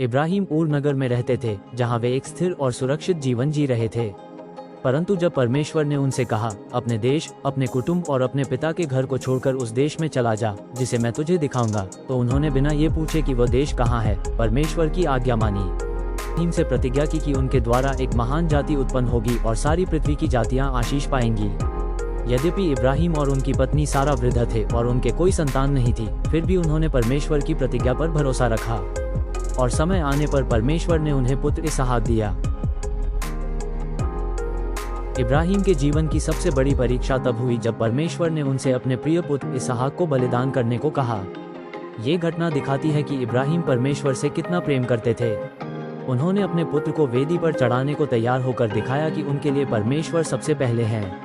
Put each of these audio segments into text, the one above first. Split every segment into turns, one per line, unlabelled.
इब्राहिम ऊर नगर में रहते थे, जहां वे एक स्थिर और सुरक्षित जीवन जी रहे थे। परंतु जब परमेश्वर ने उनसे कहा, अपने देश, अपने कुटुंब और अपने पिता के घर को छोड़कर उस देश में चला जा जिसे मैं तुझे दिखाऊंगा, तो उन्होंने बिना ये पूछे कि वह देश कहाँ है, परमेश्वर की आज्ञा मानी। इब्राहिम से प्रतिज्ञा की कि उनके द्वारा एक महान जाति उत्पन्न होगी और सारी पृथ्वी की जातियां आशीष पाएंगी। यद्यपि इब्राहिम और उनकी पत्नी सारा वृद्ध थे और उनके कोई संतान नहीं थी, फिर भी उन्होंने परमेश्वर की प्रतिज्ञा पर भरोसा रखा और समय आने पर परमेश्वर ने उन्हें पुत्र इसहाक दिया। इब्राहिम के जीवन की सबसे बड़ी परीक्षा तब हुई जब परमेश्वर ने उनसे अपने प्रिय पुत्र इसहाक को बलिदान करने को कहा। ये घटना दिखाती है कि इब्राहिम परमेश्वर से कितना प्रेम करते थे। उन्होंने अपने पुत्र को वेदी पर चढ़ाने को तैयार होकर दिखाया कि उनके लिए परमेश्वर सबसे पहले हैं।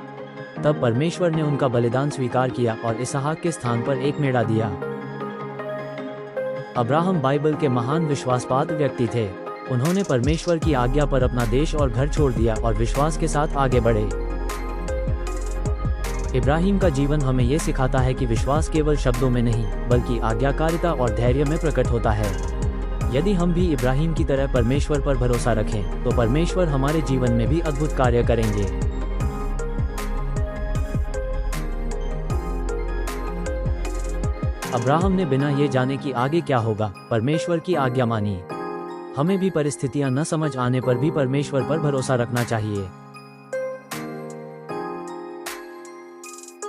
तब परमेश्वर ने उनका बलिदान स्वीकार किया और इसहाक के स्थान पर एक मेढ़ा दिया। अब्राहम बाइबल के महान विश्वासपात्र व्यक्ति थे। उन्होंने परमेश्वर की आज्ञा पर अपना देश और घर छोड़ दिया और विश्वास के साथ आगे बढ़े। इब्राहिम का जीवन हमें ये सिखाता है कि विश्वास केवल शब्दों में नहीं, बल्कि आज्ञाकारिता और धैर्य में प्रकट होता है। यदि हम भी इब्राहिम की तरह परमेश्वर पर भरोसा रखें, तो परमेश्वर हमारे जीवन में भी अद्भुत कार्य करेंगे। अब्राहम ने बिना ये जाने कि आगे क्या होगा, परमेश्वर की आज्ञा मानी। हमें भी परिस्थितियां न समझ आने पर भी परमेश्वर पर भरोसा रखना चाहिए।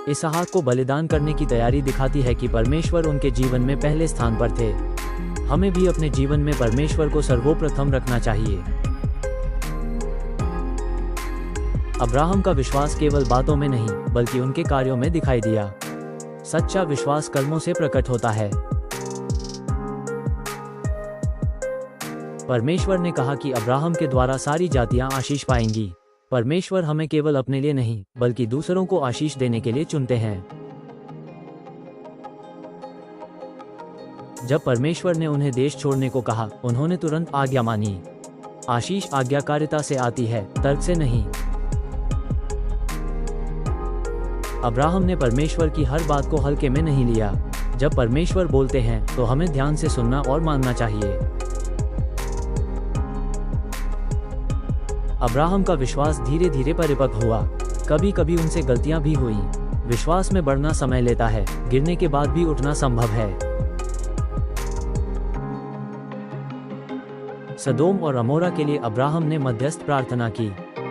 इसहाक को बलिदान करने की तैयारी दिखाती है कि परमेश्वर उनके जीवन में पहले स्थान पर थे। हमें भी अपने जीवन में परमेश्वर को सर्वोप्रथम रखना चाहिए। अब्राहम का विश्वास केवल बातों में नहीं, बल्कि उनके कार्यों में दिखाई दिया। सच्चा विश्वास कर्मों से प्रकट होता है। परमेश्वर ने कहा कि अब्राहम के द्वारा सारी जातियां आशीष पाएंगी। परमेश्वर हमें केवल अपने लिए नहीं, बल्कि दूसरों को आशीष देने के लिए चुनते हैं। जब परमेश्वर ने उन्हें देश छोड़ने को कहा, उन्होंने तुरंत आज्ञा मानी। आशीष आज्ञाकारिता से आती है, तर्क से नहीं। अब्राहम ने परमेश्वर की हर बात को हल्के में नहीं लिया। जब परमेश्वर बोलते हैं, तो हमें ध्यान से सुनना और मानना चाहिए। अब्राहम का विश्वास धीरे धीरे परिपक्व हुआ। कभी कभी उनसे गलतियां भी हुई। विश्वास में बढ़ना समय लेता है, गिरने के बाद भी उठना संभव है। सदोम और अमोरा के लिए अब्राहम ने मध्यस्थ प्रार्थना की।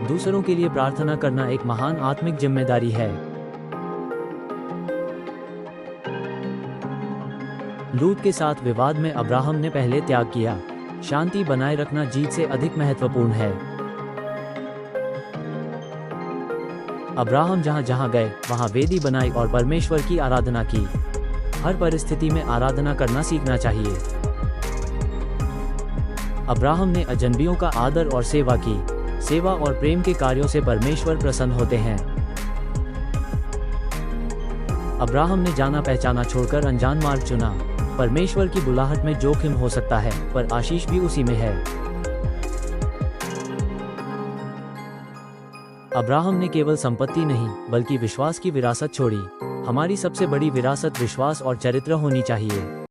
दूसरों के लिए प्रार्थना करना एक महान आत्मिक जिम्मेदारी है। लूत के साथ विवाद में अब्राहम ने पहले त्याग किया। शांति बनाए रखना जीत से अधिक महत्वपूर्ण है। अब्राहम जहां जहां गए, वहां वेदी बनाई और परमेश्वर की आराधना की। हर परिस्थिति में आराधना करना सीखना चाहिए। अब्राहम ने अजनबियों का आदर और सेवा की। सेवा और प्रेम के कार्यों से परमेश्वर प्रसन्न होते हैं। अब्राहम ने जाना पहचाना छोड़कर अनजान मार्ग चुना। परमेश्वर की बुलाहट में जोखिम हो सकता है, पर आशीष भी उसी में है। अब्राहम ने केवल संपत्ति नहीं, बल्कि विश्वास की विरासत छोड़ी। हमारी सबसे बड़ी विरासत विश्वास और चरित्र होनी चाहिए।